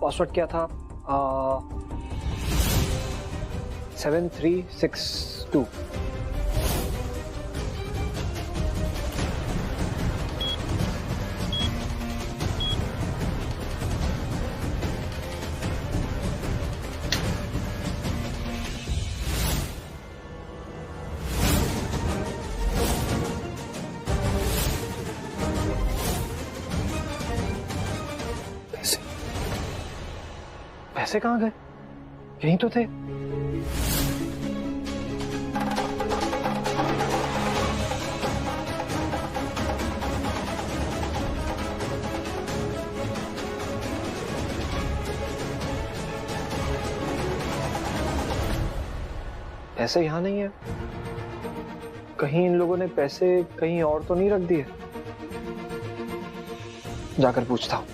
Password क्या था? 7362। पैसे कहाँ गए? यहीं तो थे। पैसे यहाँ नहीं है। कहीं इन लोगों ने पैसे कहीं और तो नहीं रख दिए? जाकर पूछता हूँ।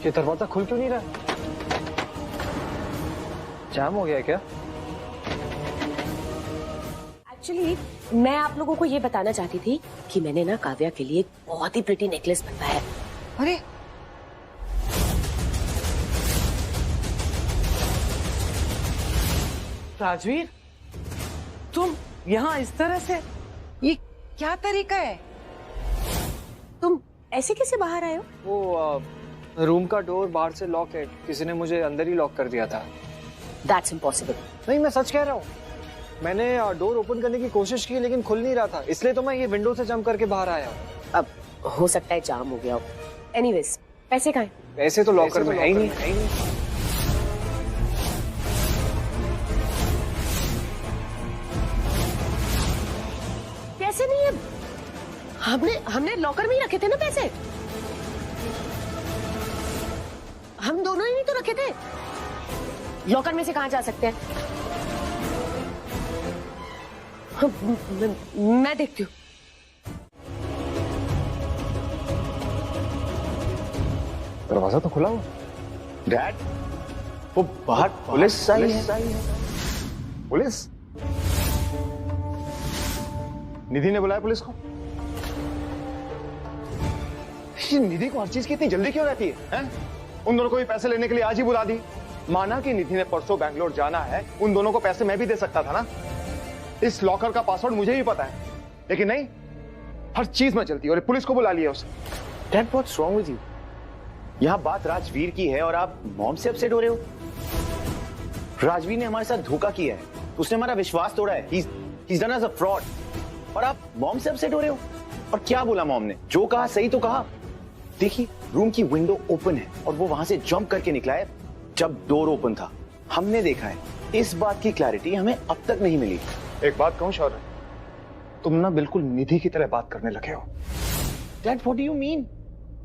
ये दरवाजा खुल क्यों नहीं रहा? जाम हो गया है क्या? एक्चुअली मैं आप लोगों को ये बताना चाहती थी कि मैंने ना काव्या के लिए एक बहुत ही प्रिटी नेकलेस बनवाया है। अरे राजवीर, तुम यहाँ इस तरह से, ये क्या तरीका है? तुम ऐसे कैसे बाहर आए हो? वो रूम का डोर बाहर से लॉक है, किसी ने मुझे अंदर ही लॉक कर दिया था। That's impossible. नहीं, मैं सच कह रहा हूँ। मैंने डोर ओपन करने की कोशिश की लेकिन खुल नहीं रहा था, इसलिए तो मैं ये विंडो से जंप करके बाहर आया हूँ। अब हो सकता है जाम हो गया हो। एनीवेज, पैसे कहाँ हैं? पैसे तो लॉकर में है ही नहीं। पैसे नहीं है। हमने लॉकर में ही रखे थे ना पैसे। हम दोनों ही नहीं तो रखे थे। लॉकर में से कहाँ जा सकते हैं? मैं देखती हूँ। दरवाजा तो खुला हुआ। डैड, वो बाहर पुलिस आई है। पुलिस? निधि ने बुलाया पुलिस को? निधि को हर चीज की इतनी जल्दी क्यों रहती है? उन दोनों को भी पैसे लेने के लिए आज ही बुला दी। माना कि निधि ने परसों बैंगलोर जाना है, उन दोनों को पैसे मैं भी दे सकता था ना। इस लॉकर का पासवर्ड मुझे भी पता है, लेकिन नहीं, हर चीज में चलती है और पुलिस को बुला लिया उसे। Dad, what's wrong with you? यहाँ बात राजवीर की है और आप मॉम से अपसेट हो रहे हो। राजवीर ने हमारे साथ धोखा किया है, उसने हमारा विश्वास तोड़ा है। He's done us a fraud। और आप मॉम से अपसेट हो रहे हो। और क्या बोला मॉम ने? जो कहा सही तो कहा। देखिए, रूम की विंडो ओपन है और वो वहां से जंप करके निकला है जब डोर ओपन था। हमने देखा है। इस बात की क्लैरिटी हमें अब तक नहीं मिली। एक बात कहूं शौर्य, तुम ना बिल्कुल निधि की तरह बात करने लगे हो। Dad, what do you mean?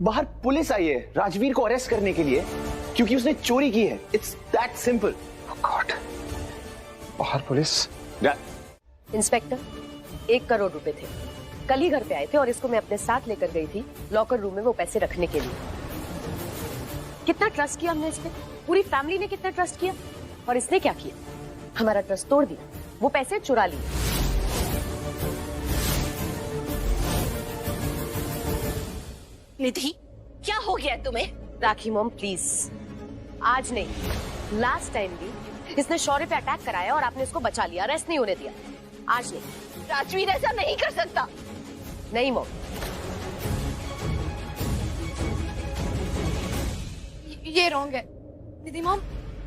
बाहर पुलिस आई है राजवीर को अरेस्ट करने के लिए क्योंकि उसने चोरी की है। It's that simple. गॉड, बाहर पुलिस? इंस्पेक्टर, 1 करोड़ रुपए थे। कल ही घर पे आए थे और इसको मैं अपने साथ लेकर गई थी लॉकर रूम में वो पैसे रखने के लिए। कितना ट्रस्ट किया हमने इस पे, पूरी फैमिली ने कितना ट्रस्ट किया। और इसने क्या किया? हमारा ट्रस्ट तोड़ दिया, वो पैसे चुरा लिए। निधि, क्या हो गया तुम्हें? राखी मॉम, प्लीज, आज नहीं, लास्ट टाइम भी इसने शौर्य पे अटैक कराया और आपने इसको बचा लिया, अरेस्ट नहीं होने दिया। आज नहीं। राजवीर ऐसा नहीं कर सकता। नहीं मॉम। ये रॉन्ग है। निधि मॉम,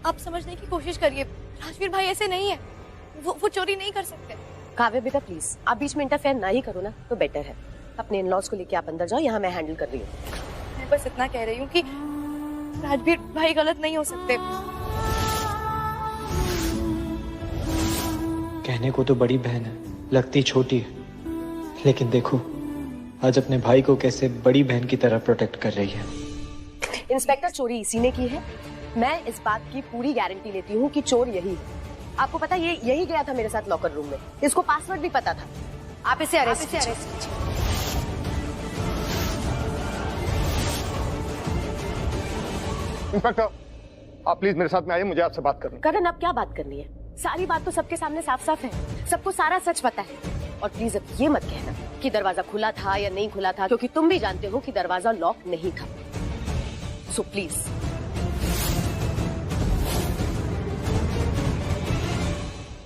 आप समझने की कोशिश करिए। राजवीर भाई ऐसे नहीं है, वो चोरी नहीं कर सकते। काव्य बेटा, प्लीज आप बीच में इंटरफेयर ना ही करो ना तो बेटर है। अपने इन-लॉज को लेके आप अंदर जाओ, यहाँ मैं हैंडल कर रही हूँ। मैं बस इतना कह रही हूँ कि राजवीर भाई गलत नहीं हो सकते। कहने को तो बड़ी बहन है, लगती छोटी है, लेकिन देखो आज अपने भाई को कैसे बड़ी बहन की तरह प्रोटेक्ट कर रही है। इंस्पेक्टर, चोरी इसी ने की है। मैं इस बात की पूरी गारंटी लेती हूँ कि चोर यही है। आपको पता ये यही गया था मेरे साथ लॉकर रूम में, इसको पासवर्ड भी पता था। आप इसे अरेस्ट कीजिए। इंस्पेक्टर, आप प्लीज मेरे साथ में आइए, मुझे आपसे बात करनी है। करण, अब क्या बात करनी है? सारी बात तो सबके सामने साफ साफ है, सबको सारा सच पता है। और प्लीज अब ये मत कहना कि दरवाजा खुला था या नहीं खुला था, क्योंकि तुम भी जानते हो कि दरवाजा लॉक नहीं था। So please.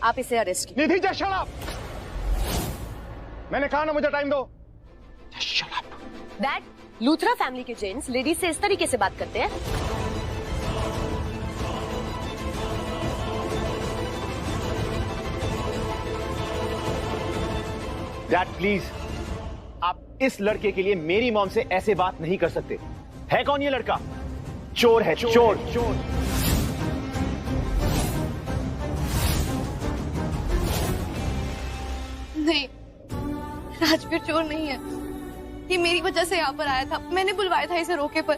आप इसे अरेस्ट कीजिए। निधि, जस्ट शट अप। मैंने कहा ना, मुझे टाइम दो। दैट लूथरा फैमिली के जेंट्स लेडीज से इस तरीके से बात करते हैं? डैड प्लीज, आप इस लड़के के लिए मेरी मॉम से ऐसे बात नहीं कर सकते। है कौन ये लड़का? चोर है, चोर। नहीं, राजवीर चोर नहीं है। ये मेरी वजह से यहाँ पर आया था, मैंने बुलवाया था इसे रोके पर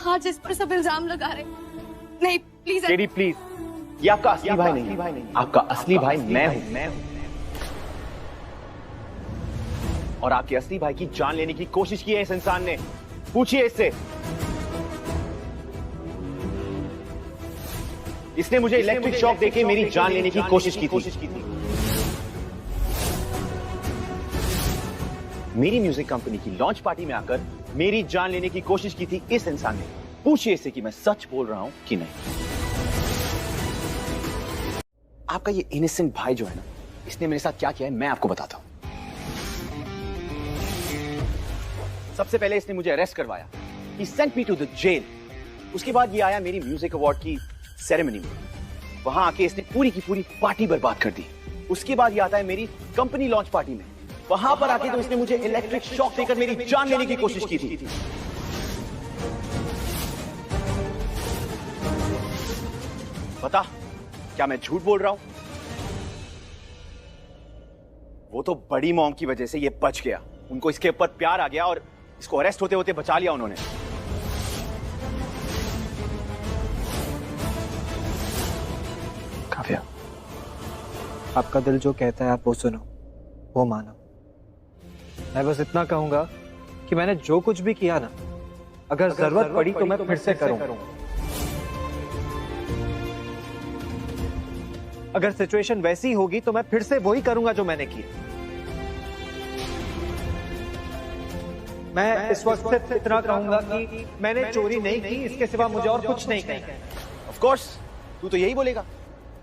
आज इस पर सब इल्जाम लगा रहे। नहीं प्लीज टेडी प्लीज, ये आपका असली भाई नहीं है। आपका असली भाई मैं हूं। और आपके असली भाई की जान लेने की कोशिश की है इस इंसान ने। पूछिए इससे। इसने मुझे इलेक्ट्रिक शॉक देके मेरी जान लेने की कोशिश की थी। मेरी म्यूजिक कंपनी की लॉन्च पार्टी में आकर मेरी जान लेने की कोशिश की थी इस इंसान ने। पूछिए इससे कि मैं सच बोल रहा हूं कि नहीं। आपका ये इनोसेंट भाई जो है ना, इसने मेरे साथ क्या किया है मैं आपको बताता हूं। सबसे पहले इसने मुझे अरेस्ट करवाया। He sent me to the jail। उसके बाद ये आया मेरी म्यूजिक अवार्ड की सेरेमनी में। वहां आके इसने पूरी की पूरी पार्टी बर्बाद कर दी। उसके बाद ये आता है मेरी कंपनी लॉन्च पार्टी में। वहां पर आके तो इसने मुझे इलेक्ट्रिक शॉक देकर मेरी जान लेने की कोशिश की थी। बता, क्या मैं झूठ बोल रहा हूं? वो तो बड़ी मॉम की वजह से ये बच गया। उनको इसके ऊपर प्यार आ गया और इसको अरेस्ट होते होते बचा लिया उन्होंने। काव्या, आपका दिल जो कहता है आप वो सुनो, वो मानो। मैं बस इतना कहूंगा कि मैंने जो कुछ भी किया ना, अगर जरूरत पड़ी तो मैं फिर से करूंगा। अगर सिचुएशन वैसी होगी तो मैं फिर से वही करूंगा जो मैंने किया। मैं इस वक्त सिर्फ इतना कहूंगा कि मैंने चोरी नहीं की, इसके सिवा मुझे और कुछ नहीं कहना। ऑफ कोर्स, तू तो यही बोलेगा।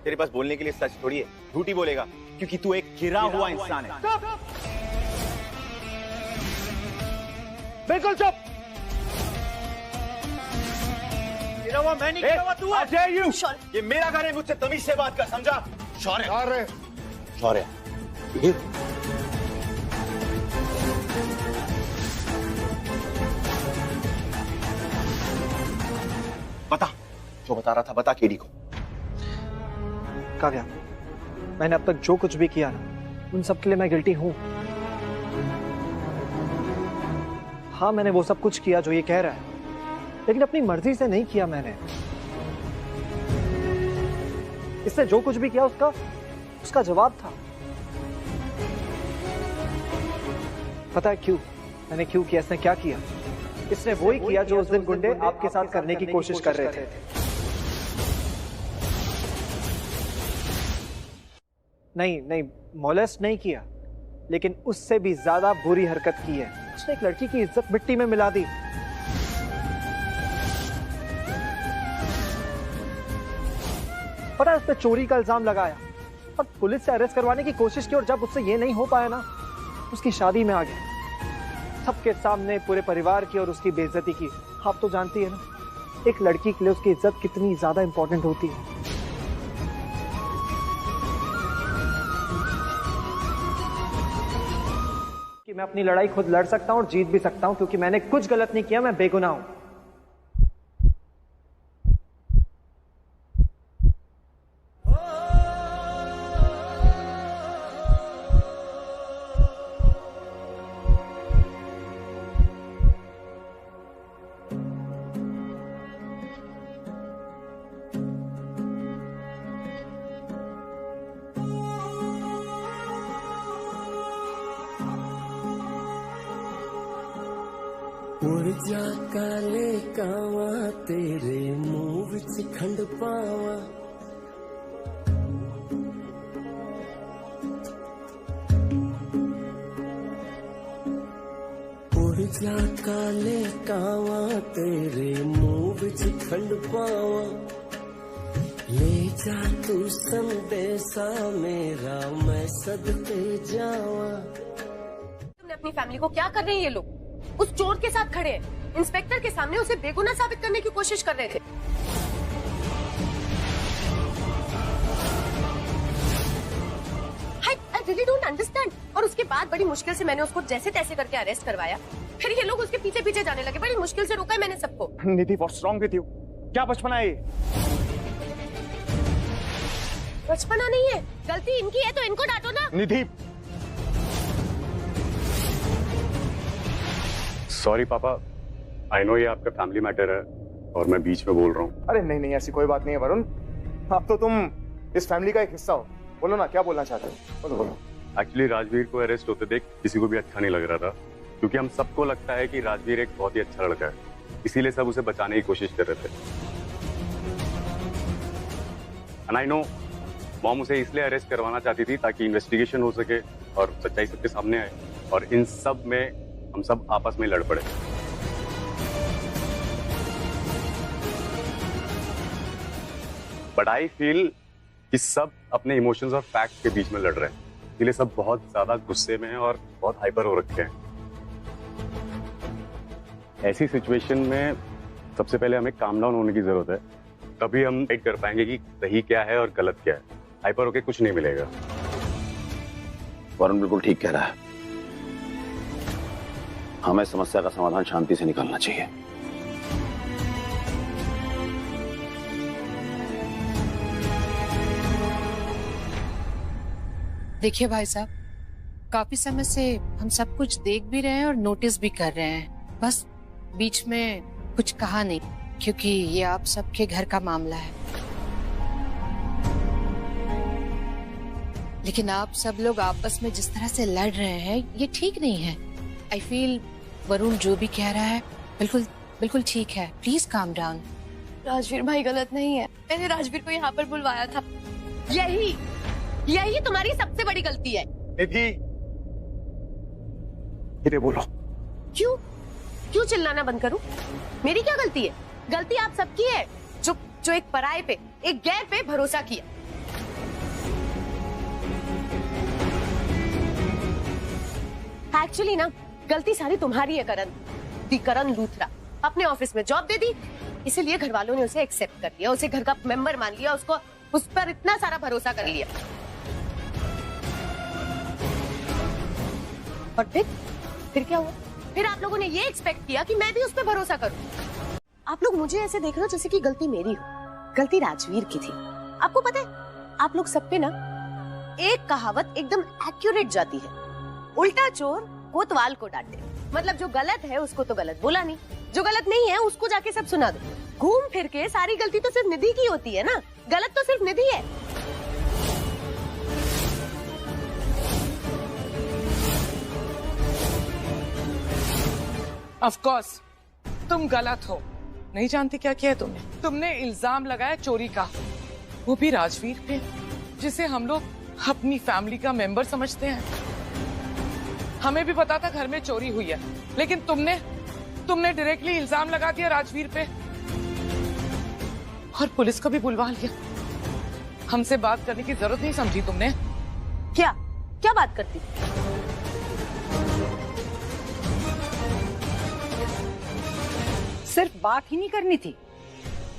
तेरे पास बोलने के लिए सच थोड़ी है, झूठ ही बोलेगा, क्योंकि तू एक गिरा हुआ इंसान है। बिल्कुल चुप। गिरा हुआ मैं नहीं, गिरा हुआ तू है। How dare you? ये मेरा घर है, मुझसे तमीज से बात कर, समझा? शौर्य। बता, जो बता रहा था बता केडी को। काव्या, मैंने अब तक जो कुछ भी किया ना, उन सब के लिए मैं गिल्टी हूं। हाँ, मैंने वो सब कुछ किया जो ये कह रहा है, लेकिन अपनी मर्जी से नहीं किया मैंने। इसने जो कुछ भी किया उसका जवाब था। पता है क्यों? मैंने क्यों किया? इसने क्या किया? इसने वो ही किया जो उस दिन गुंडे आपके साथ करने की कोशिश कर रहे थे। नहीं, मोलेस्ट नहीं किया, लेकिन उससे भी ज्यादा बुरी हरकत की है। उसने एक लड़की की इज्जत मिट्टी में मिला दी। पता है, उसने चोरी का इल्जाम लगाया और पुलिस से अरेस्ट करवाने की कोशिश की, और जब उससे ये नहीं हो पाया ना, उसकी शादी में आ गया। सबके सामने पूरे परिवार की और उसकी बेइज्जती की। आप तो जानती है ना, एक लड़की के लिए उसकी इज्जत कितनी ज्यादा इंपॉर्टेंट होती है। कि मैं अपनी लड़ाई खुद लड़ सकता हूं और जीत भी सकता हूं, क्योंकि मैंने कुछ गलत नहीं किया, मैं बेगुनाह हूं। उर्जा काले कावा तेरे मुंह विच खंड पावा उर्जा काले कावा तेरे मुंह विच खंड पावा ले जा तू संदेशा मेरा मैं सदके जावा। तुमने अपनी फैमिली को क्या कर रहे हैं ये लोग? उस चोर के साथ खड़े हैं, इंस्पेक्टर के सामने उसे बेगुनाह साबित करने की कोशिश कर रहे थे। I really don't understand। और उसके बाद बड़ी मुश्किल से मैंने उसको जैसे तैसे करके अरेस्ट करवाया, फिर ये लोग उसके पीछे पीछे जाने लगे। बड़ी मुश्किल से रोका है मैंने सबको। निधि, व्हाट्स रॉन्ग विद यू? क्या बचपना है ये? बचपना नहीं है, गलती इनकी है तो इनको डांटो ना। निधि, सॉरी पापा, आई नो ये आपका फैमिली मैटर है और मैं बीच में बोल रहा हूँ। अरे नहीं नहीं, ऐसी कोई बात नहीं है वरुण। अब तो तुम इस फैमिली का एक हिस्सा हो। बोलो ना, क्या बोलना चाहते हो? बोलो बोलो। एक्चुअली राजवीर को अरेस्ट होते देख किसी को भी अच्छा नहीं लग रहा था, क्योंकि हम सबको लगता है कि राजवीर एक बहुत ही अच्छा लड़का है, इसीलिए सब उसे बचाने की कोशिश कर रहे थे। एंड आई नो मॉम उसे इसलिए अरेस्ट करवाना चाहती थी ताकि इन्वेस्टिगेशन हो सके और सच्चाई सबके सामने आए, और इन सब में हम सब आपस में लड़ पड़े। बट आई फील कि सब अपने इमोशंस और फैक्ट के बीच में लड़ रहे हैं, इसलिए सब बहुत ज्यादा गुस्से में हैं और बहुत हाइपर हो रखे हैं। ऐसी सिचुएशन में सबसे पहले हमें काम डाउन होने की जरूरत है, तभी हम डिसाइड कर पाएंगे कि सही क्या है और गलत क्या है। हाइपर होके कुछ नहीं मिलेगा। वरुण बिल्कुल ठीक कह रहा है, हमें समस्या का समाधान शांति से निकालना चाहिए। देखिए भाई साहब, काफी समय से हम सब कुछ देख भी रहे हैं और नोटिस भी कर रहे हैं, बस बीच में कुछ कहा नहीं, क्योंकि ये आप सबके घर का मामला है। लेकिन आप सब लोग आपस में जिस तरह से लड़ रहे हैं ये ठीक नहीं है। आई फील वरुण जो भी कह रहा है बिल्कुल बिल्कुल ठीक है। Please calm down. राजवीर भाई गलत नहीं है, मैंने राजवीर को यहाँ पर बुलवाया था। यही तुम्हारी सबसे बड़ी गलती है। निधि, धीरे बोलो। क्यों चिल्लाना बंद करूं? मेरी क्या गलती है? गलती आप सबकी है जो एक पराये पे, एक गैर पे भरोसा किया। एक्चुअली ना गलती सारी तुम्हारी है करण लूथरा। अपने ऑफिस में जॉब दे दी, इसीलिए घर वालों ने उसे एक्सेप्ट कर लिया, उसे घर का मेंबर मान लिया, उसको उस पर इतना सारा भरोसा कर लिया। और फिर क्या हुआ? फिर आप लोगों ने ये एक्सपेक्ट किया कि मैं भी उस पर भरोसा करूं। आप लोग मुझे ऐसे देख रहे हो जैसे कि गलती मेरी हो। गलती राजवीर की थी। आपको पता है, आप लोग सब पे ना एक कहावत एकदम एक्यूरेट जाती है, उल्टा चोर कोतवाल को डांटे। मतलब जो गलत है उसको तो गलत बोला नहीं, जो गलत नहीं है उसको जाके सब सुना दो। घूम फिर के सारी गलती तो सिर्फ निधि की होती है ना, गलत तो सिर्फ निधि है। ऑफ कोर्स तुम गलत हो। नहीं जानती क्या किया है तुमने इल्जाम लगाया चोरी का, वो भी राजवीर पे, जिसे हम लोग अपनी फैमिली का मेंबर समझते हैं। हमें भी पता था घर में चोरी हुई है, लेकिन तुमने डायरेक्टली इल्जाम लगा दिया राजवीर पे और पुलिस को भी बुलवा लिया। हमसे बात करने की जरूरत नहीं समझी तुमने? क्या बात करती? सिर्फ बात ही नहीं करनी थी,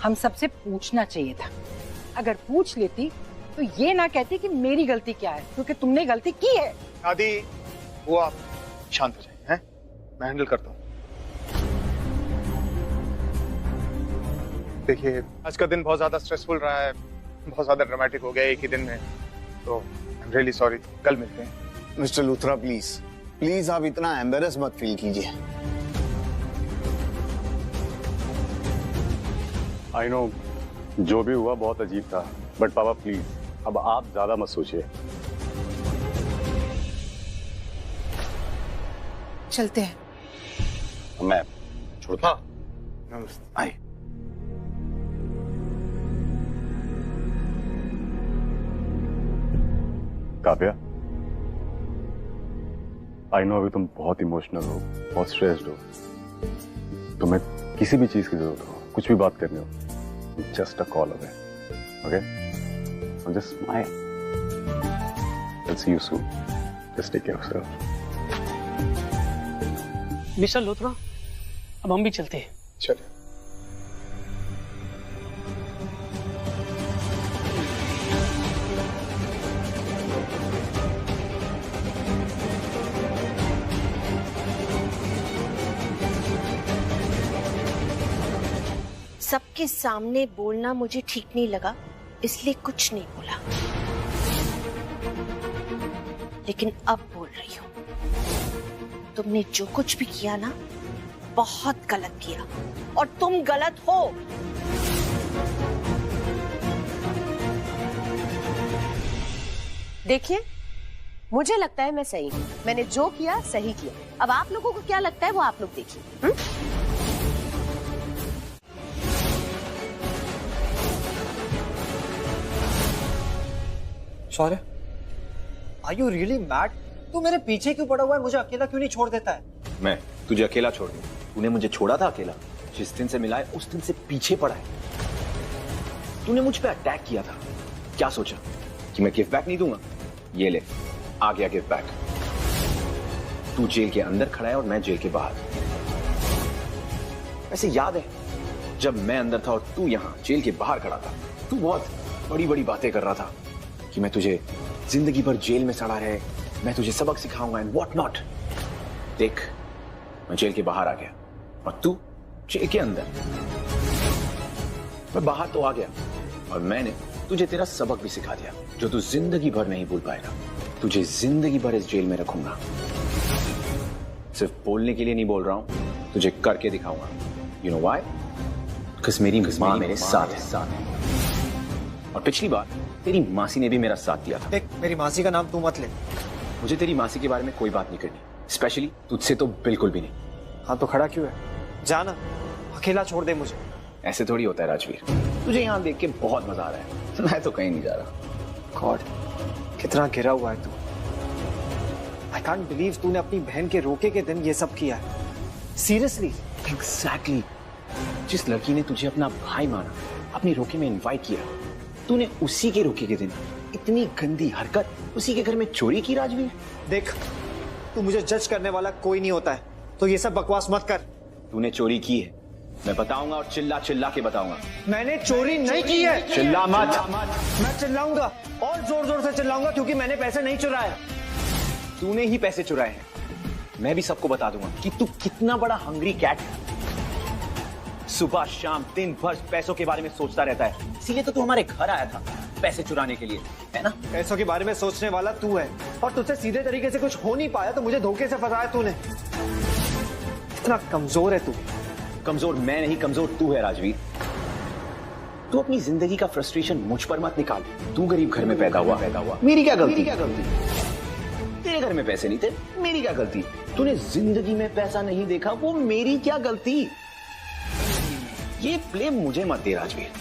हम सबसे पूछना चाहिए था। अगर पूछ लेती तो ये ना कहती कि मेरी गलती क्या है, क्योंकि तुमने गलती की है। आदि, वो आप शांत हो जाइए, हैं? मैं हैंडल करता हूँ। देखिए, आज का दिन बहुत ज्यादा स्ट्रेसफुल रहा है, बहुत ज्यादा ड्रामेटिक हो गया एक ही दिन में, तो आई एम रियली सॉरी। कल मिलते हैं। मिस्टर लूथरा, प्लीज आप इतना एम्बेरस मत फील कीजिए। आई नो जो भी हुआ बहुत अजीब था, बट पापा प्लीज अब आप ज्यादा मत सोचिए। चलते हैं। मैं छोड़ता। हाँ। नमस्ते। आए। काव्या, आई नो अभी तुम बहुत इमोशनल हो, बहुत स्ट्रेस्ड हो, तुम्हें किसी भी चीज की जरूरत हो, कुछ भी बात करनी हो, just a call away, okay? So just smile. I'll see you soon. Just take care of yourself. Mister Lothra, अब हम भी चलते हैं। चलिए। सबके सामने बोलना मुझे ठीक नहीं लगा, इसलिए कुछ नहीं बोला, लेकिन अब बोल रही हूं। तुमने जो कुछ भी किया ना, बहुत गलत किया और तुम गलत हो। देखिए, मुझे लगता है मैं सही हूँ। मैंने जो किया सही किया। अब आप लोगों को क्या लगता है वो आप लोग देखिए। शौर्य, आर यू रियली मैड? तू मेरे पीछे क्यों पड़ा हुआ है? मुझे अकेला क्यों नहीं छोड़ देता है? मैं तुझे अकेला छोड़ दूं? तूने मुझे छोड़ा था अकेला? जिस दिन से मिला है उस दिन से पीछे पड़ा है। तूने मुझ पे अटैक किया था, क्या सोचा कि मैं गिफ्ट बैक नहीं दूंगा? ये ले, आ गया गिफ्ट बैक। तू जेल के अंदर खड़ा है और मैं जेल के बाहर। वैसे याद है जब मैं अंदर था और तू यहां जेल के बाहर खड़ा था, तू बहुत बड़ी बड़ी बातें कर रहा था कि मैं तुझे जिंदगी भर जेल में सड़ा रहे, मैं तुझे सबक सिखाऊंगा एंड व्हाट नॉट। देख, मैं जेल के बाहर आ गया और तू जेल के अंदर। मैं बाहर तो आ गया और मैंने तुझे तेरा सबक भी सिखा दिया, जो तू जिंदगी भर नहीं भूल पाएगा। तुझे जिंदगी भर इस जेल में रखूंगा। सिर्फ बोलने के लिए नहीं बोल रहा हूं, तुझे करके दिखाऊंगा। You know why? बिकॉज़ मेरी मां मेरे साथ है। और पिछली बार तेरी मासी ने भी मेरा साथ दिया था। देख, मेरी मासी का नाम तू मत ले। मुझे तेरी मासी के बारे में कोई बात नहीं करनी, स्पेशली तुझसे तो बिल्कुल भी नहीं। हाँ तो खड़ा क्यों है? जाना, अकेला छोड़ दे मुझे। ऐसे थोड़ी होता है राजवीर। तुझे यहाँ देख के बहुत मजा आ रहा है। मैं तो कहीं नहीं जा रहा। गॉड, कितना गिरा हुआ है तू। आई कांट बिलीव तूने अपनी बहन के रोके के दिन ये सब किया है। सीरियसली? एग्जैक्टली। जिस लड़की ने तुझे अपना भाई माना, अपने रोके में इनवाइट किया, तूने उसी के रोके के दिन इतनी गंदी हरकत उसी के घर में चोरी की। राजवीर देख, तू मुझे जज करने वाला कोई नहीं होता है, तो ये सब बकवास मत कर। तूने चोरी की है, मैं बताऊंगा और चिल्ला चिल्ला के बताऊंगा। मैंने चोरी नहीं की है। चिल्ला मत। मैं चिल्लाऊंगा और जोर जोर से चिल्लाऊंगा, क्योंकि मैंने पैसे नहीं चुराए। तूने ही पैसे चुराए हैं। मैं भी सबको बता दूंगा कि तू कितना बड़ा हंग्री कैट है। सुबह शाम दिन भर पैसों के बारे में सोचता रहता है, इसीलिए तो तू हमारे घर आया था पैसे चुराने के लिए, है ना? पैसों के बारे में सोचने वाला तू है, और तुझसे सीधे तरीके से कुछ हो नहीं पाया तो मुझे धोखे से फंसाया तूने। इतना कमजोर है तू। कमजोर मैं नहीं, कमजोर तू है राजवीर। तू अपनी जिंदगी का फ्रस्ट्रेशन मुझ पर मत निकाल। तू गरीब घर में पैदा हुआ। मेरी क्या गलती? तेरे घर में पैसे नहीं थे, मेरी क्या गलती? तूने जिंदगी में पैसा नहीं देखा, वो मेरी क्या गलती? ये ब्लेम मुझे मत दे राजवीर।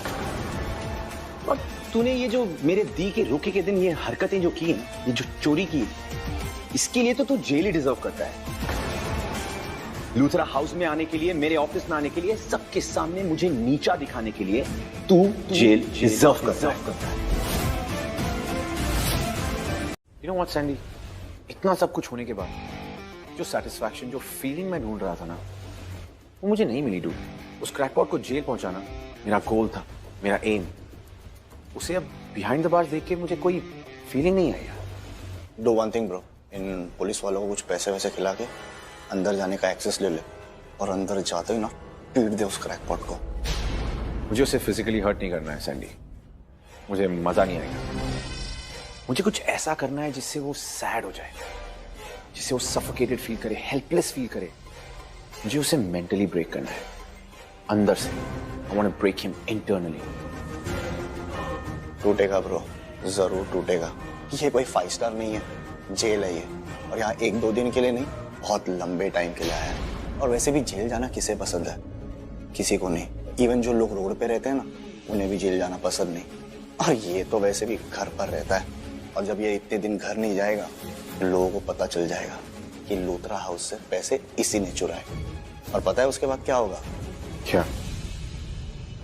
और तूने ये जो मेरे दी के रोके के दिन ये हरकतें जो की हैं, ये जो चोरी की, इसके लिए तो तू जेल ही डिजर्व करता है। लूथरा हाउस में आने के लिए, मेरे ऑफिस में आने के लिए, सबके सामने मुझे नीचा दिखाने के लिए तू जेल डिजर्व करता है। यू नो व्हाट सैंडी, इतना सब कुछ होने के बाद जो सेटिस्फैक्शन, जो फीलिंग मैं ढूंढ रहा था ना, वो मुझे नहीं मिली डूड। उस क्रैकपॉट को जेल पहुंचाना मेरा गोल था, मेरा एम। उसे अब बिहाइंड द बार्स देख के मुझे कोई फीलिंग नहीं आई। डू वन थिंग ब्रो, इन पुलिस वालों को कुछ पैसे वैसे खिला के अंदर जाने का एक्सेस ले ले, और अंदर जाते ही ना पीट दे उस क्रैकपॉट को। मुझे उसे फिजिकली हर्ट नहीं करना है सैंडी, मुझे मजा नहीं आएगा। मुझे कुछ ऐसा करना है जिससे वो सैड हो जाए, जिससे वो सफोकेटेड फील करे, हेल्पलेस फील करे। मुझे उसे मेंटली ब्रेक करना है अंदर से। I want to break him internally. टूटेगा ब्रो, जरूर टूटेगा। ये कोई 5 स्टार नहीं है, जेल है ये। और यहाँ 1-2 दिन के लिए नहीं, बहुत लंबे टाइम के लिए आया है। और वैसे भी जेल जाना किसे पसंद है? किसी को नहीं। इवन जो लोग रोड पे रहते हैं ना, उन्हें भी जेल जाना पसंद नहीं। और ये तो वैसे भी घर पर रहता है, और जब ये इतने दिन घर नहीं जाएगा, लोगों को पता चल जाएगा कि लूथरा हाउस से पैसे इसी ने चुराए। और पता है उसके बाद क्या होगा? क्या?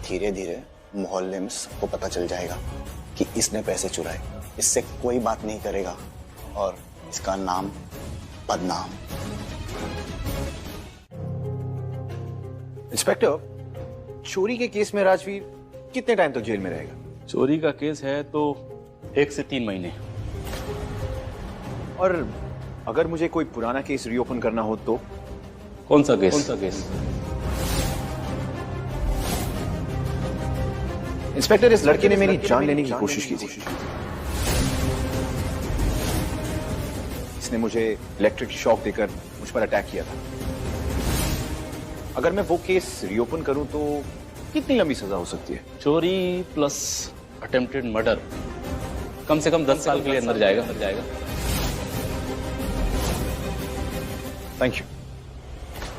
धीरे धीरे मोहल्ले में सबको पता चल जाएगा कि इसने पैसे चुराए। इससे कोई बात नहीं करेगा और इसका नाम बदनाम। इंस्पेक्टर, चोरी के केस में राजवीर कितने टाइम तक जेल में रहेगा? चोरी का केस है तो 1 से 3 महीने। और अगर मुझे कोई पुराना केस रीओपन करना हो तो? कौन सा केस? इंस्पेक्टर, इस लड़के ने मेरी जान लेने की कोशिश की थी। इसने मुझे इलेक्ट्रिक शॉक देकर मुझ पर अटैक किया था। अगर मैं वो केस रीओपन करूं तो कितनी लंबी सजा हो सकती है? चोरी प्लस अटेम्प्टेड मर्डर, कम से कम 10 साल के लिए अंदर जाएगा। Thank you.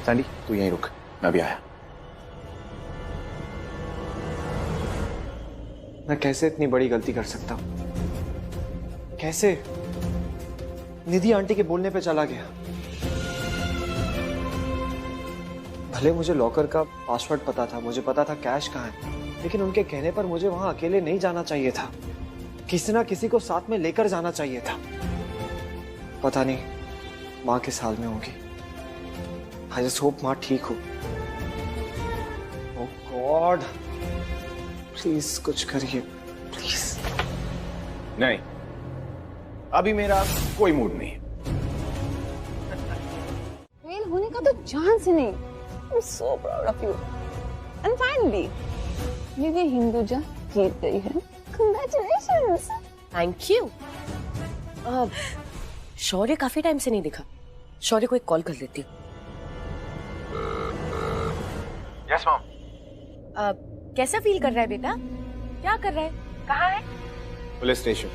सैंडी, तू यहीं रुक, मैं भी आया। मैं कैसे इतनी बड़ी गलती कर सकता हूं? कैसे? निधि आंटी के बोलने पे चला गया। भले मुझे लॉकर का पासवर्ड पता था, मुझे पता था कैश कहाँ है, लेकिन उनके कहने पर मुझे वहां अकेले नहीं जाना चाहिए था। किसी ना किसी को साथ में लेकर जाना चाहिए था। पता नहीं माँ किस हाल में होगी। आई जस्ट होप माँ ठीक हो। ओह गॉड, प्लीज कुछ करिए, प्लीज। नहीं, अभी मेरा कोई मूड नहीं। फेल होने का तो चांस ही नहीं। I'm so proud of you. And finally, निधि हिंदुजा जीत गई है। Congratulations. Thank you. शौर्य काफी टाइम से नहीं दिखा। शौर्य को एक कॉल कर लेती हूँ। Yes mom. कैसा फील कर रहा है बेटा? क्या कर रहा है? कहाँ है? Police station.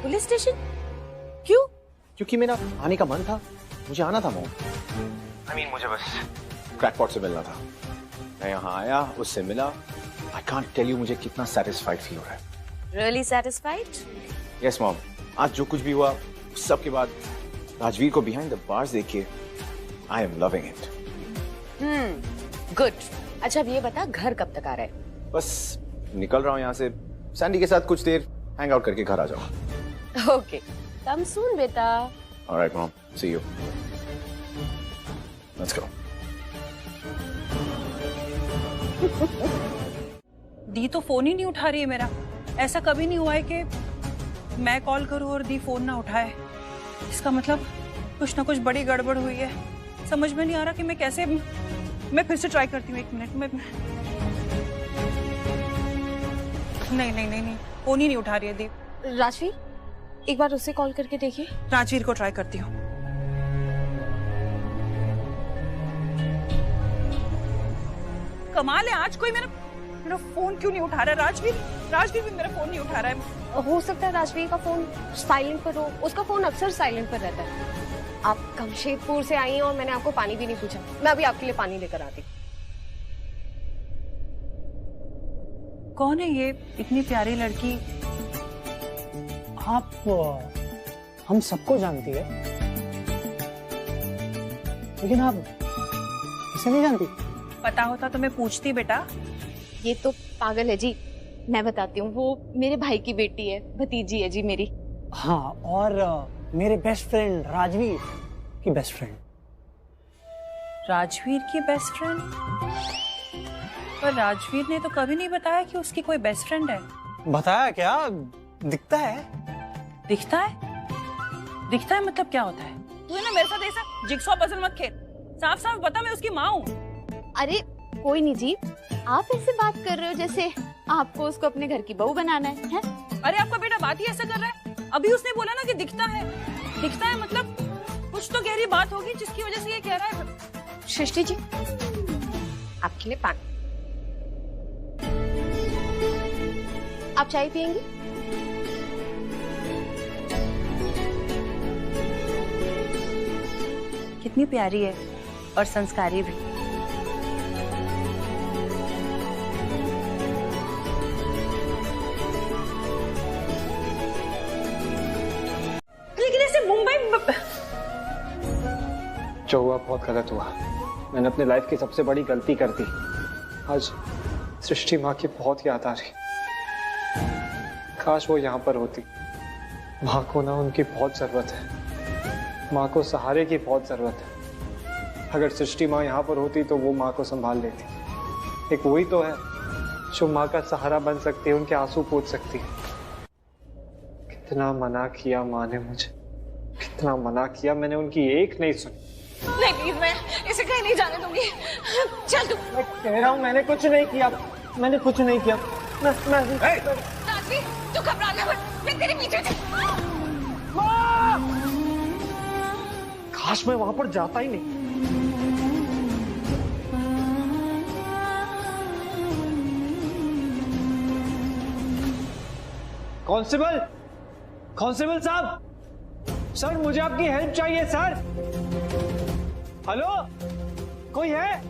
Police station? क्यों? क्योंकि मेरा आने का मन था, मुझे आना था मॉम। मुझे बस क्रैकपॉट से मिलना था। मैं यहाँ आया, उससे मिला। आई कांट टेल यू मुझे कितना सेटिस्फाइड फील हो रहा है। Really satisfied? Yes mom. आज जो कुछ भी हुआ सबके बाद राजवीर को बिहाइंड द बार्स देख के I am loving it. Good. अच्छा अब ये बता, घर कब तक आ रहा है? बस निकल रहा हूँ यहाँ से। सैंडी के साथ कुछ देर हैंग आउट करके घर आ जाऊँ। ओके, कम सून बेटा। Alright mom, see you. Let's go. दी तो फोन ही नहीं उठा रही है मेरा। ऐसा कभी नहीं हुआ है कि मैं कॉल करूं और दी फोन ना उठाए। इसका मतलब कुछ ना कुछ बड़ी गड़बड़ हुई है। समझ में नहीं आ रहा कि मैं कैसे। मैं फिर से ट्राई करती हूँ, 1 मिनट में। नहीं, फोन ही नहीं उठा रही है दी। राजवीर, एक बार उसे कॉल करके देखिए। राजवीर को ट्राई करती हूँ। कमाल है, आज कोई मेरा फोन क्यों नहीं उठा रहा है? राजवीर भी मेरा फोन नहीं उठा रहा है। हो सकता है राजवीर का फोन साइलेंट पर हो। उसका फोन अक्सर साइलेंट पर रहता है। आप कमशेदपुर से आई हैं और मैंने आपको पानी भी नहीं पूछा। मैं अभी आपके लिए पानी लेकर आती। कौन है ये इतनी प्यारी लड़की? आप हम सबको जानती है, लेकिन आप इसे नहीं जानती। पता होता तो मैं पूछती बेटा। ये तो पागल है जी। मैं बताती हूँ, वो मेरे भाई की बेटी है, भतीजी है जी मेरी। हाँ, और मेरे बेस्ट फ्रेंड राजवीर की बेस्ट फ्रेंड। राजवीर की बेस्ट फ्रेंड? पर राजवीर ने तो कभी नहीं बताया कि उसकी कोई बेस्ट फ्रेंड है। बताया क्या? दिखता है। दिखता है मतलब क्या होता है? तू है ना मेरे साथ ऐसा जिगसॉ पजल मत खेल। साफ साफ बता, मैं उसकी माँ हूँ। अरे कोई नहीं जी, आप ऐसे बात कर रहे हो जैसे आपको उसको अपने घर की बहू बनाना है? अरे आपका बेटा बात ही ऐसा कर रहा है। अभी उसने बोला ना कि दिखता है मतलब कुछ तो गहरी बात होगी जिसकी वजह से ये कह रहा है। सृष्टि जी, आपके लिए पानी। आप चाय पियेंगी? कितनी प्यारी है और संस्कारी भी। लेकिन ऐसे मुंबई जो हुआ बहुत गलत हुआ। मैंने अपने लाइफ की सबसे बड़ी गलती कर दी। आज सृष्टि माँ की बहुत याद आ रही। काश वो यहाँ पर होती। माँ को ना उनकी बहुत जरूरत है। माँ को सहारे की बहुत जरूरत है। अगर सृष्टि माँ यहाँ पर होती तो वो माँ को संभाल लेती। एक वही तो है जो माँ का सहारा बन सकती है, उनके आंसू पोंछ सकती है। कितना मना किया माँ ने मुझे, कितना मना किया, मैंने उनकी एक नहीं सुनी। नहीं प्लीज, मैं इसे कहीं नहीं जाने दूंगी। चल तू। मैं कह रहा हूँ मैंने कुछ नहीं किया, मैंने कुछ नहीं किया। राजवीर, तू घबराना मत, मैं तेरे पीछे थी। काश मैं वहां पर जाता ही नहीं। कांस्टेबल, कांस्टेबल साहब, सर मुझे आपकी हेल्प चाहिए सर। हेलो, कोई है?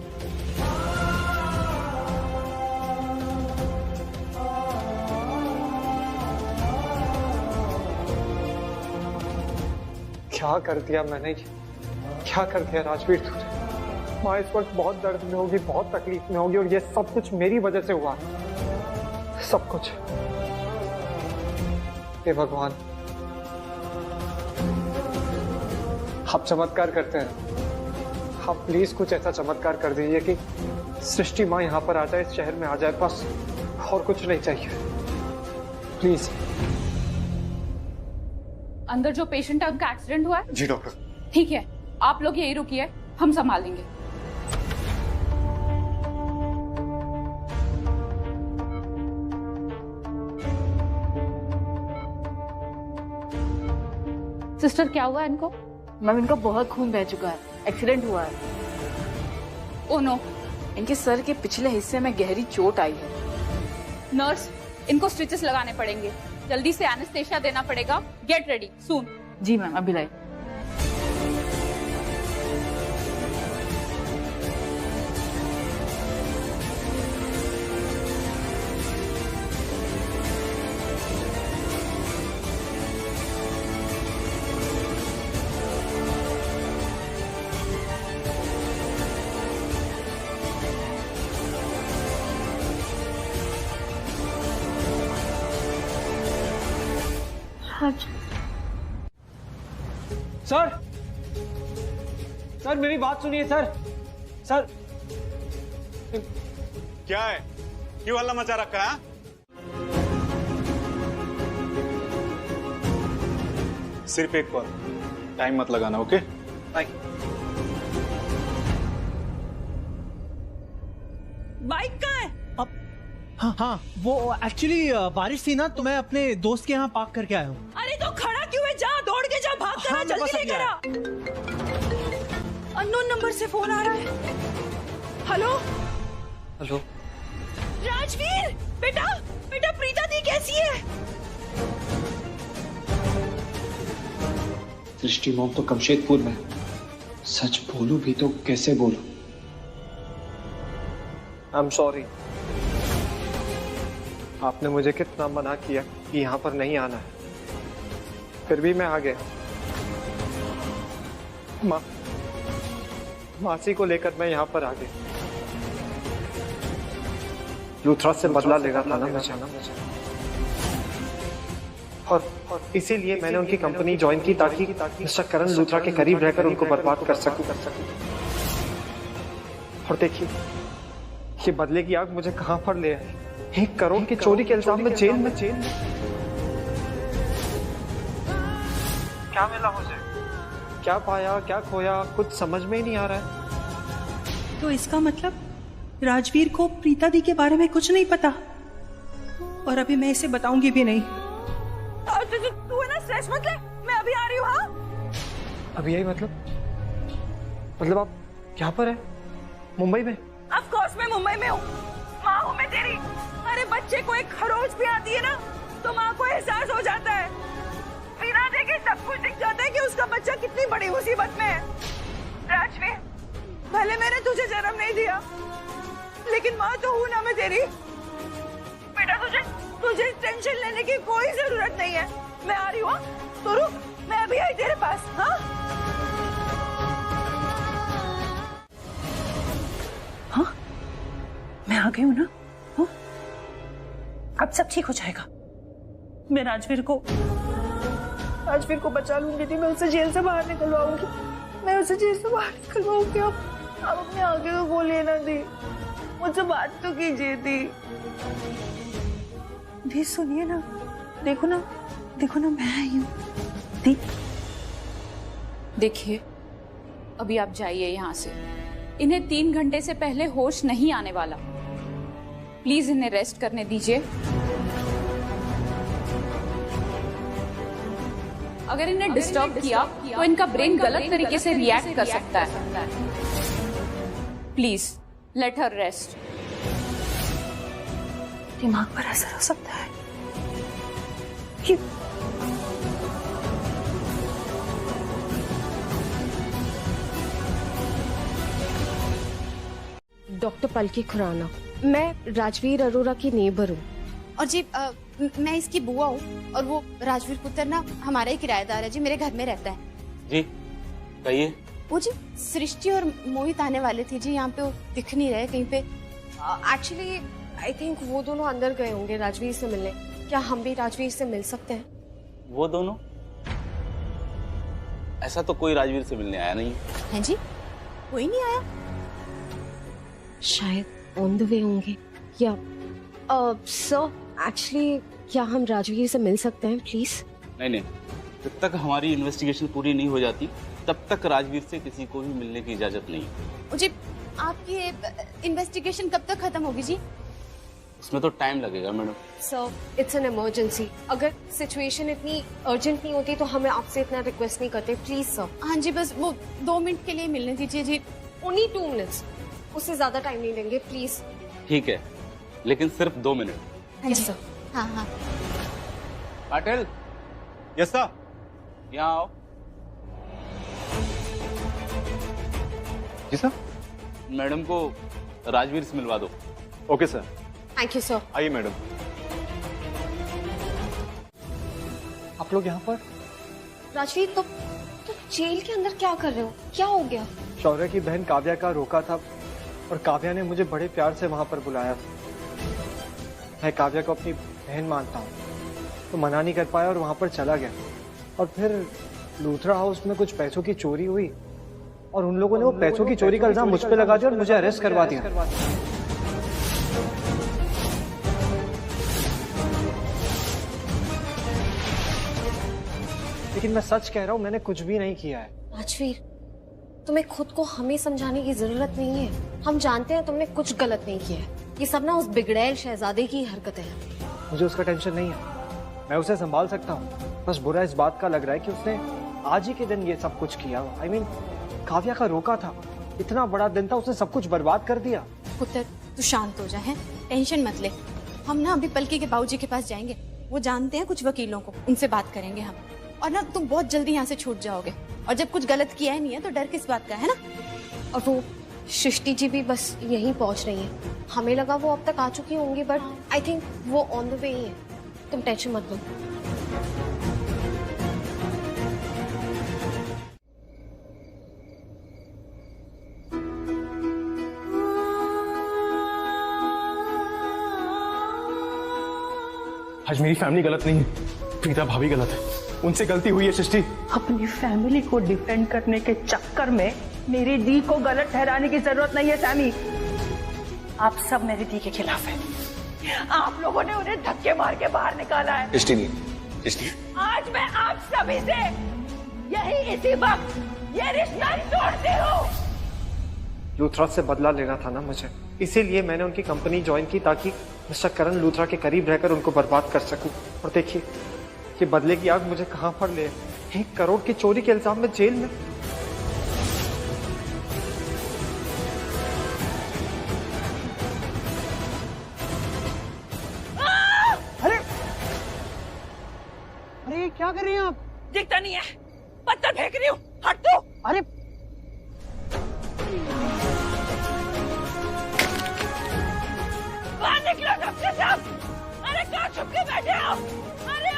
क्या कर दिया मैंने, क्या कर दिया राजवीर तूने? माँ इस वक्त बहुत दर्द में होगी, बहुत तकलीफ में होगी, और ये सब कुछ मेरी वजह से हुआ, सब कुछ। हे भगवान, आप चमत्कार करते हैं। आप प्लीज कुछ ऐसा चमत्कार कर दीजिए कि सृष्टि माँ यहाँ पर आ जाए, इस शहर में आ जाए, बस और कुछ नहीं चाहिए, प्लीज। अंदर जो पेशेंट है उनका एक्सीडेंट हुआ है? जी डॉक्टर। ठीक है, आप लोग यही रुकिए, हम संभाल लेंगे। सिस्टर क्या हुआ इनको? मैम इनका बहुत खून बह चुका है, एक्सीडेंट हुआ है। ओह नो, इनके सर के पिछले हिस्से में गहरी चोट आई है। नर्स, इनको स्टिचेस लगाने पड़ेंगे, जल्दी से एनेस्थेसिया देना पड़ेगा। Get ready soon. जी मैम, अभी लाई। सर, सर मेरी बात सुनिए सर। सर क्या है, क्यों हल्ला मचा रखा है? सिर्फ एक कॉल, टाइम मत लगाना, ओके? बाइक कहाँ है? हाँ हाँ, वो एक्चुअली बारिश थी ना, तो मैं अपने दोस्त के यहाँ पार्क करके आया हूँ। अरे तो खड़ा क्यों है? जा, दौड़ के जा, भाग कर आ, जल्दी लेकर आ। अननोन नंबर से फोन आ रहा है। हेलो हेलो राजवीर, बेटा बेटा प्रीता दी कैसी है? सृष्टि मॉम तो कमशेदपुर में। सच बोलूं भी तो कैसे बोलूं? I am sorry. आपने मुझे कितना मना किया कि यहाँ पर नहीं आना है, फिर भी मैं आ गया। मासी को लेकर मैं यहाँ पर आ गया। लूथरा से बदला लेगा था ना मुझे, और इसीलिए मैंने उनकी कंपनी ज्वाइन की ताकि मिस्टर करण लूथरा के करीब रहकर उनको बर्बाद कर सकूं। और देखिए ये बदले की आग मुझे कहां पर ले आई। 1 करोड़ की चोरी के इल्जाम में जेल में। क्या मिला मुझे, क्या पाया, क्या खोया, कुछ समझ में ही नहीं आ रहा है। तो इसका मतलब राजवीर को प्रीता दी के बारे में कुछ नहीं पता, और अभी मैं इसे बताऊंगी भी नहीं। तू है ना, स्ट्रेस मत ले, मैं अभी आ रही हूँ। हाँ अभी यही मतलब आप यहाँ पर है, मुंबई में? ऑफ कोर्स मैं मुंबई में हूँ, माँ हूँ मैं तेरी। अरे बच्चे को एक खरोच भी आती है ना, तो माँ को एहसास हो जाता है, बिना देखे सब कुछ दिख जाता है कि उसका बच्चा कितनी बड़ी मुसीबत में है। राजवीर, भले मैंने तुझे जन्म नहीं दिया, लेकिन माँ तो हूं ना मैं तेरी। बेटा तुझे टेंशन लेने की कोई जरूरत नहीं है। मैं आ रही हूँ, तो रुक, मैं अभी आई तेरे पास। हाँ हाँ, मैं आ गई हूँ ना। हाँ? अब सब ठीक हो जाएगा। मैं राजवीर को बचा लूंगी थी, मैं उसे जेल से बाहर निकलवाऊंगी। अब अपने आगे को बोलिए ना दी, मुझसे बात तो कीजिए दी सुनिए ना, देखो ना मैं आई हूँ दी। देखिए, अभी आप जाइए यहाँ से। इन्हें 3 घंटे से पहले होश नहीं आने वाला। प्लीज इन्हें रेस्ट करने दीजिए। अगर इन्हें डिस्टर्ब किया तो इनका ब्रेन गलत तरीके से रिएक्ट कर सकता है। Please let her rest. दिमाग पर असर हो सकता है। डॉक्टर पलकी खुराना, मैं राजवीर अरोरा की नेबर हूँ। और जी मैं इसकी बुआ हूँ, और वो राजवीर पुत्र ना हमारा ही किराएदार है जी, मेरे घर में रहता है जी। कहिए। वो जी सृष्टि और मोहित आने वाले थे जी, यहाँ पे वो दिख नहीं रहे कहीं पे। एक्चुअली आई थिंक वो दोनों अंदर गए होंगे राजवीर से मिलने। क्या हम भी राजवीर से मिल सकते हैं? वो दोनों? ऐसा तो कोई राजवीर से मिलने आया नहीं है जी, कोई नहीं आया। शायद ऑन द वे होंगे। या सर एक्चुअली क्या हम राजवीर से मिल सकते हैं प्लीज? नहीं, जब तक हमारी इन्वेस्टिगेशन पूरी नहीं हो जाती तब तक राजवीर से किसी को भी मिलने की इजाजत नहीं। जी आपकी इन्वेस्टिगेशन कब तक खत्म होगी जी? उसमें तो टाइम लगेगा madam. Sir it's an emergency. अगर सिचुएशन इतनी अर्जेंट नहीं होती तो हमें आपसे इतना रिक्वेस्ट नहीं करते, प्लीज सर। हाँ जी, बस वो 2 मिनट के लिए मिलने दीजिए जी। ओनली 2 मिनट्स, उससे ज्यादा टाइम नहीं लेंगे प्लीज। ठीक है, लेकिन सिर्फ 2 मिनट। हाँ जी सर। हाँ। पाटिल। Yes sir. यहाँ आओ। जी सर। मैडम को राजवीर से मिलवा दो। Okay sir. Thank you sir. आइए मैडम। आप लोग यहाँ पर? राजवीर तो जेल के अंदर क्या कर रहे हो? क्या हो गया? शौर्य की बहन काव्या का रोका था और काव्या ने मुझे बड़े प्यार से वहां पर बुलाया था। मैं काव्या को अपनी बहन मानता हूँ, तो मना नहीं कर पाया और वहां पर चला गया। और फिर लूथरा हाउस में कुछ पैसों की चोरी हुई और उन लोगों ने वो पैसों की चोरी का इल्जाम मुझ पे लगा दिया और मुझे अरेस्ट करवा दिया। लेकिन मैं सच कह रहा हूँ, मैंने कुछ भी नहीं किया है। राजवीर, तुम्हें खुद को हमें समझाने की जरूरत नहीं है। हम जानते हैं तुमने कुछ गलत नहीं किया है। ये सब ना उस बिगड़ैल शहजादे की हरकतें हैं। मुझे उसका टेंशन नहीं है, मैं उसे संभाल सकता हूँ। बस बुरा इस बात का लग रहा है कि उसने आज ही के दिन ये सब कुछ किया। I mean, काव्या का रोका था, इतना बड़ा दिन था, उसने सब कुछ बर्बाद कर दिया। पुत्र तू शांत हो जा, है टेंशन मत ले। हम ना अभी पलकी के बाबूजी के पास जाएंगे, वो जानते हैं कुछ वकीलों को, उनसे बात करेंगे हम। और ना तुम बहुत जल्दी यहाँ से छूट जाओगे। और जब कुछ गलत किया ही नहीं है तो डर किस बात का, है ना? और वो सृष्टि जी भी बस यहीं पहुंच रही है। हमें लगा वो अब तक आ चुकी होंगी, बट आई थिंक वो ऑन द वे ही है। तुम टेंशन मत लो। आज मेरी फैमिली गलत नहीं है, प्रीता भाभी गलत है। उनसे गलती हुई है सृष्टि। अपनी फैमिली को डिफेंड करने के चक्कर में मेरी दी को गलत ठहराने की जरूरत नहीं है सैमी। आप सब मेरी दी के खिलाफ हैं। आप लोगों ने उन्हें धक्के मार के बाहर निकाला है। आज मैं आप सभी से इसी वक्त ये रिश्ता तोड़ती हूँ। लूथरा से बदला लेना था ना मुझे, इसीलिए मैंने उनकी कंपनी ज्वाइन की ताकि मिस्टर करण लूथरा के करीब रहकर उनको बर्बाद कर सकूं। और देखिए कि बदले की आग मुझे कहां पर ले। 1 करोड़ की चोरी के इल्जाम में जेल में। अरे क्या कर रही हैं आप? दिखता नहीं है, पत्थर फेंक रही हूँ। हट तो। अरे बाहर निकलो सबसे सब। अरे कहाँ छुप के बैठे हो? अरे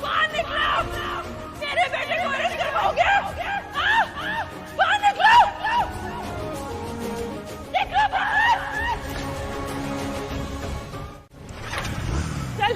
बाहर निकलो, मेरे बेटे को अरेस्ट करवाओगे? बाहर निकलो, निकलो बाहर। चल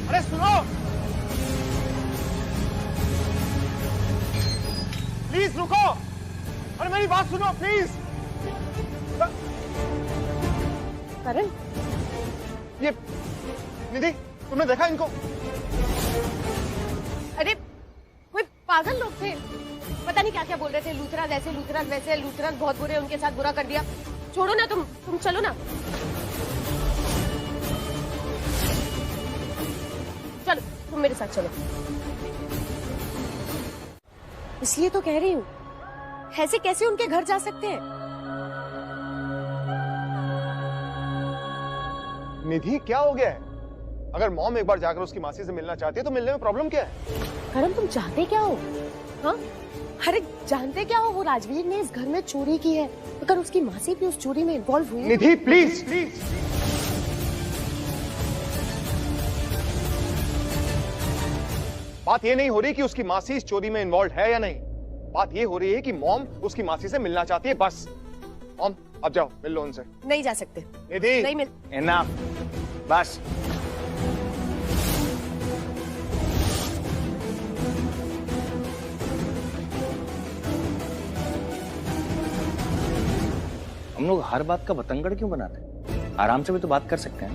अरे सुनो, प्लीज रुको। अरे मेरी बात सुनो प्लीज। करण, ये निधि, तुमने देखा इनको? अरे कोई पागल लोग थे, पता नहीं क्या क्या बोल रहे थे। लूथराज ऐसे, लूथराज वैसे, लूथराज बहुत बुरे, उनके साथ बुरा कर दिया। छोड़ो ना, तुम चलो ना। चलो तुम मेरे साथ चलो। इसलिए तो कह रही हूँ, ऐसे कैसे उनके घर जा सकते हैं? निधि क्या हो गया है? अगर मॉम एक बार जाकर उसकी मासी से मिलना चाहती है तो मिलने में प्रॉब्लम क्या है? करण तुम चाहते क्या हो? हाँ, अरे जानते क्या हो, वो राजवीर ने इस घर में चोरी की है। अगर उसकी मासी भी उस चोरी में इन्वॉल्व हुई है। निधि प्लीज प्लीज, बात ये नहीं हो रही कि उसकी मासी इस चोरी में इन्वॉल्व है या नहीं। बात ये हो रही है कि मॉम उसकी मासी से मिलना चाहती है, बस। मॉम अब जाओ, मिल लो उनसे। नहीं जा सकते। निधि नहीं मिल। इनफ, बस। हम लोग हर बात का बतंगड़ क्यों बनाते हैं? आराम से भी तो बात कर सकते हैं।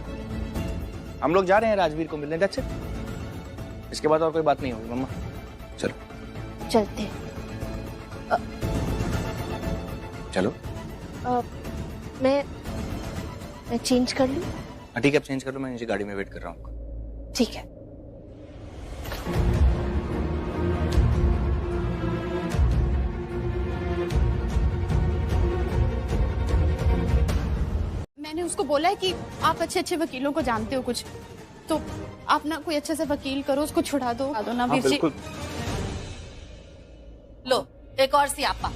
हम लोग जा रहे हैं राजवीर को मिलने, दैट्स इट। इसके बाद और कोई बात नहीं होगी। मम्मा चलो चलते। चलो। मैं चेंज कर लूं? ठीक है, अब चेंज कर लो, मैं नीचे गाड़ी में वेट कर रहा हूँ। ठीक है। मैंने उसको बोला है कि आप अच्छे अच्छे वकीलों को जानते हो कुछ, तो आप ना कोई अच्छे से वकील करो, उसको छुड़ा दो ना वीर जी। लो एक और सियापा।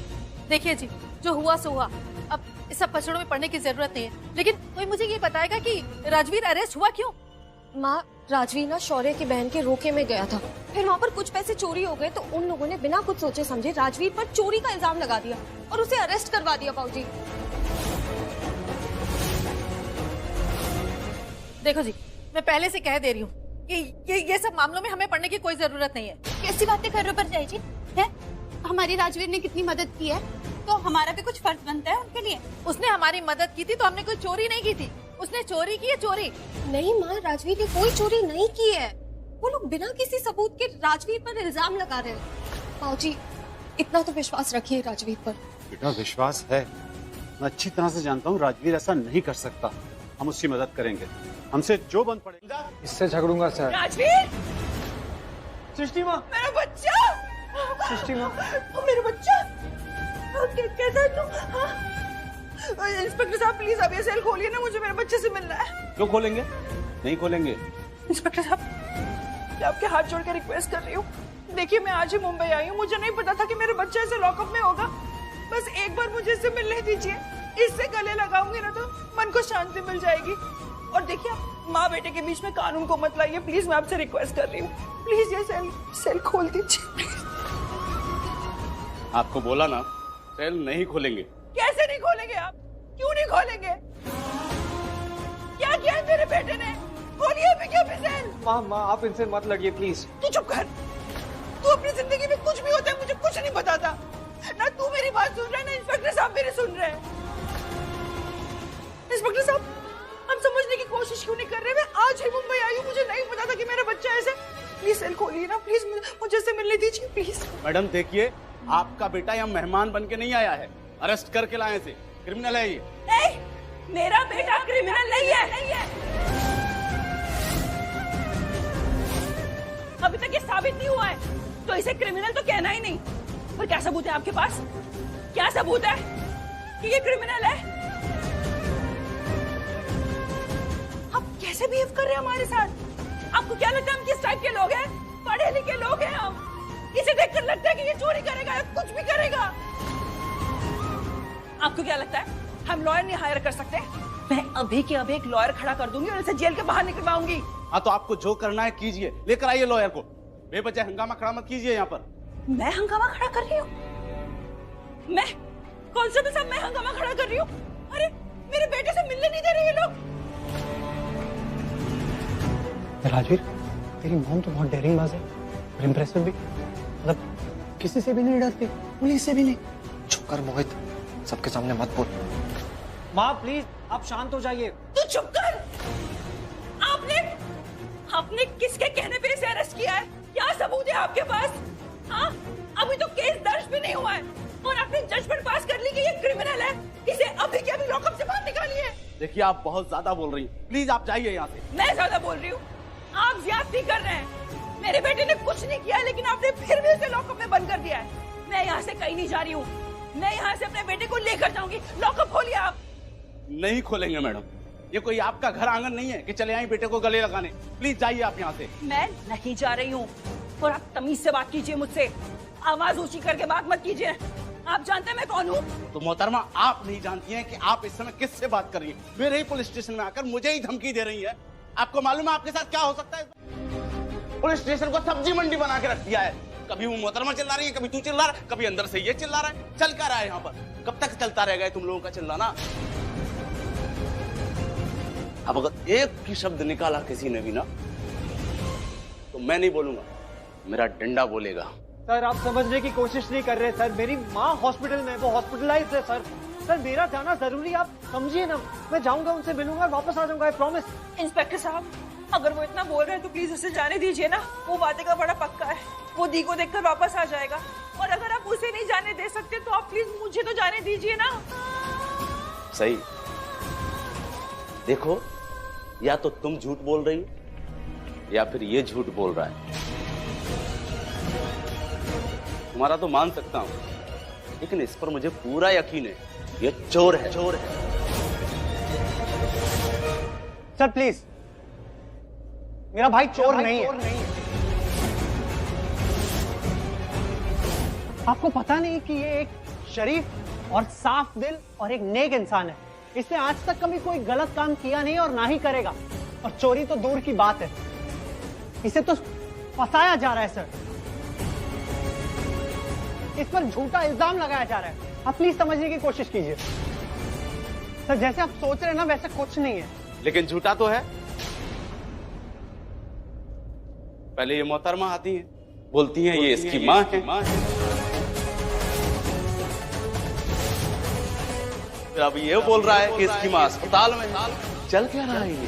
देखिए जी, जो हुआ सो हुआ, अब इस सब पछड़ों में पड़ने की जरूरत नहीं है। लेकिन कोई मुझे ये बताएगा कि राजवीर अरेस्ट हुआ क्यों? माँ, राजवीर ना शौर्य की बहन के रोके में गया था, फिर वहाँ पर कुछ पैसे चोरी हो गए, तो उन लोगों ने बिना कुछ सोचे समझे राजवीर पर चोरी का इल्जाम लगा दिया और उसे अरेस्ट करवा दिया। बाबूजी देखो जी, मैं पहले से कह दे रही हूँ कि ये सब मामलों में हमें पढ़ने की कोई जरूरत नहीं है। कैसी बातें कर रहे हो परजाई जी? है हमारी राजवीर ने कितनी मदद की है, तो हमारा भी कुछ फर्ज बनता है उनके लिए। उसने हमारी मदद की थी तो हमने कोई चोरी नहीं की थी। उसने चोरी की है, चोरी नहीं। माँ, राजवीर ने कोई चोरी नहीं की है। वो लोग बिना किसी सबूत के राजवीर पर इल्जाम लगा रहे हैं। बाबूजी इतना तो विश्वास रखिए राजवीर पर। बेटा विश्वास है, मैं अच्छी तरह से जानता हूँ राजवीर ऐसा नहीं कर सकता। हम उसकी मदद करेंगे, हमसे जो बन पड़ेगा। इससे झगड़ूंगा सर। राजवीर, सृष्टि माँ, मेरा बच्चा। सृष्टि माँ, मेरा बच्चा कैसा है तू? इंस्पेक्टर साहब प्लीज अब ये सेल खोलिए ना, मुझे मेरे बच्चे से मिलना है। क्यों खोलेंगे? नहीं खोलेंगे। इंस्पेक्टर साहब, मैं आपके हाथ जोड़ के रिक्वेस्ट कर रही हूँ। देखिए, मैं आज ही मुंबई आई हूँ, मुझे नहीं पता था कि मेरे बच्चे ऐसे लॉकअप में होगा। बस एक बार मुझे इससे मिलने दीजिए। इससे गले लगाऊंगी ना तो मन को शांति मिल जाएगी। और देखिए, माँ बेटे के बीच में कानून को मत लाइए प्लीज, मैं आपसे रिक्वेस्ट कर रही हूँ। प्लीज ये सेल खोल दीजिए। आपको बोला ना, सेल नहीं खोलेंगे। कैसे नहीं खोलेंगे आप? क्यों नहीं खोलेंगे? क्या किया है मेरे बेटे ने? खोलिए अभी क्या सेल। माँ आप इनसे मत लड़िए प्लीज। तू चुप कर। तू अपनी जिंदगी में कुछ भी होता है मुझे कुछ नहीं बताता। ना तू मेरी बात सुन रहा है, ना इंस्पेक्टर साहब मेरी सुन रहे हैं। इंस्पेक्टर साहब, हम समझने की कोशिश क्यों नहीं कर रहे? मैं आज ही मुंबई आई हूँ, मुझे नहीं पता था कि मेरा बच्चा ऐसे। प्लीज सेल खोलिए ना, प्लीज मुझे से मिलने दीजिए प्लीज। मैडम देखिए, आपका बेटा यहाँ मेहमान बन के नहीं आया है, अरेस्ट करके लाए थे। क्रिमिनल है ये। नहीं, मेरा बेटा क्रिमिनल नहीं है। अभी तक ये साबित नहीं हुआ है, तो इसे क्रिमिनल तो कहना ही नहीं। पर क्या सबूत है आपके पास? क्या सबूत है कि ये क्रिमिनल है? आप कैसे बिहेव कर रहे हैं हमारे साथ? आपको क्या लगता है हम किस टाइप के लोग हैं? पढ़े लिखे लोग हैं हम। इसे देखकर लगता है कि ये चोरी करेगा या कुछ भी करेगा। आपको क्या लगता है हम लॉयर नहीं हायर कर सकते? मैं अभी के अभी एक लॉयर खड़ा कर दूंगी और इसे जेल के बाहर निकलवाऊंगी। हाँ तो आपको जो करना है कीजिए, लेकर आइए लॉयर को। बेवजह हंगामा खड़ा मत कीजिए यहाँ पर। मैं हंगामा खड़ा कर रही हूँ? मैं कांस्टेबल साहब, मैं हंगामा खड़ा कर रही हूँ? अरे मेरे बेटे से मिलने नहीं दे रहे ये लोग। राजवीर, तेरी मॉम तो बहुत डेयरिंग बाज है और इम्प्रेसिव भी। मतलब किसी से भी नहीं डरती, पुलिस से भी नहीं। चुप कर मोहित, सबके सामने मत बोल। माँ प्लीज आप शांत हो जाइए। तू चुप कर। आपने किसके कहने पे इसे अरेस्ट किया है? क्या सबूत है आपके पास? हाँ, अभी तो केस दर्ज भी नहीं हुआ है और आपने जजमेंट पास कर ली कि ये क्रिमिनल है। इसे अभी के अभी लॉकअप से बाहर निकालिए। देखिए आप बहुत ज्यादा बोल रही हैं, प्लीज आप जाइए यहाँ से। मैं ज्यादा बोल रही हूँ? आप ज्यादती कर रहे हैं। मेरे बेटे ने कुछ नहीं किया लेकिन आपने फिर भी उसे लॉकअप में बंद कर दिया है। मैं यहाँ से कहीं नहीं जा रही हूँ। मैं यहाँ से अपने बेटे को लेकर जाऊंगी। लॉकअप खोलिए आप। नहीं खोलेंगे मैडम, ये कोई आपका घर आंगन नहीं है कि चले आए बेटे को गले लगाने। प्लीज जाइए आप यहाँ से। मैं नहीं जा रही हूँ और आप तमीज से बात कीजिए मुझसे। आवाज ऊंची करके बात मत कीजिए। आप जानते हैं मैं कौन हूँ? तो मोहतरमा आप नहीं जानती हैं कि आप इस समय किससे बात कर रही हैं? मेरे ही पुलिस स्टेशन में आकर मुझे ही धमकी दे रही है। आपको मालूम है आपके साथ क्या हो सकता है? पुलिस स्टेशन को सब्जी मंडी बना के रख दिया है। कभी वो मोहतरमा चिल्ला रही है, कभी तू चिल्ला रहा है, कभी अंदर से ये चिल्ला रहा है। चल क्या रहा है यहाँ पर? कब तक चलता रहेगा तुम लोगों का चिल्लाना? अब अगर एक भी शब्द निकाला किसी ने भी ना, तो मैं नहीं बोलूंगा, मेरा डंडा बोलेगा। सर आप समझने की कोशिश नहीं कर रहे सर। मेरी माँ हॉस्पिटल में, वो हॉस्पिटलाइज्ड है सर। सर मेरा जाना जरूरी, आप समझिए ना। मैं जाऊंगा, उनसे मिलूंगा और वापस आ जाऊंगा, आई प्रॉमिस। इंस्पेक्टर साहब, अगर वो इतना बोल रहे हैं तो प्लीज उसे जाने दीजिए ना। वो वादे का बड़ा पक्का है, वो दी को देखकर वापस आ जाएगा। और अगर आप उसे नहीं जाने दे सकते तो आप प्लीज मुझे तो जाने दीजिए ना। सही, देखो या तो तुम झूठ बोल रही हो या फिर ये झूठ बोल रहा है। तुम्हारा तो मान सकता हूं, लेकिन इस पर मुझे पूरा यकीन है, ये चोर है। चोर है। सर प्लीज, मेरा भाई चोर नहीं है। आपको पता नहीं कि ये एक शरीफ और साफ दिल और एक नेक इंसान है। इसने आज तक कभी कोई गलत काम किया नहीं और ना ही करेगा। और चोरी तो दूर की बात है, इसे तो फंसाया जा रहा है सर। इस पर झूठा इल्जाम लगाया जा रहा है। आप प्लीज समझने की कोशिश कीजिए सर। जैसे आप सोच रहे हैं ना, वैसे कुछ नहीं है। लेकिन झूठा तो है। पहले ये मोहतरमा आती हैं, बोलती हैं ये इसकी माँ है। फिर अब ये बोल रहा है कि इसकी माँ अस्पताल में। चल क्या रहा है ये?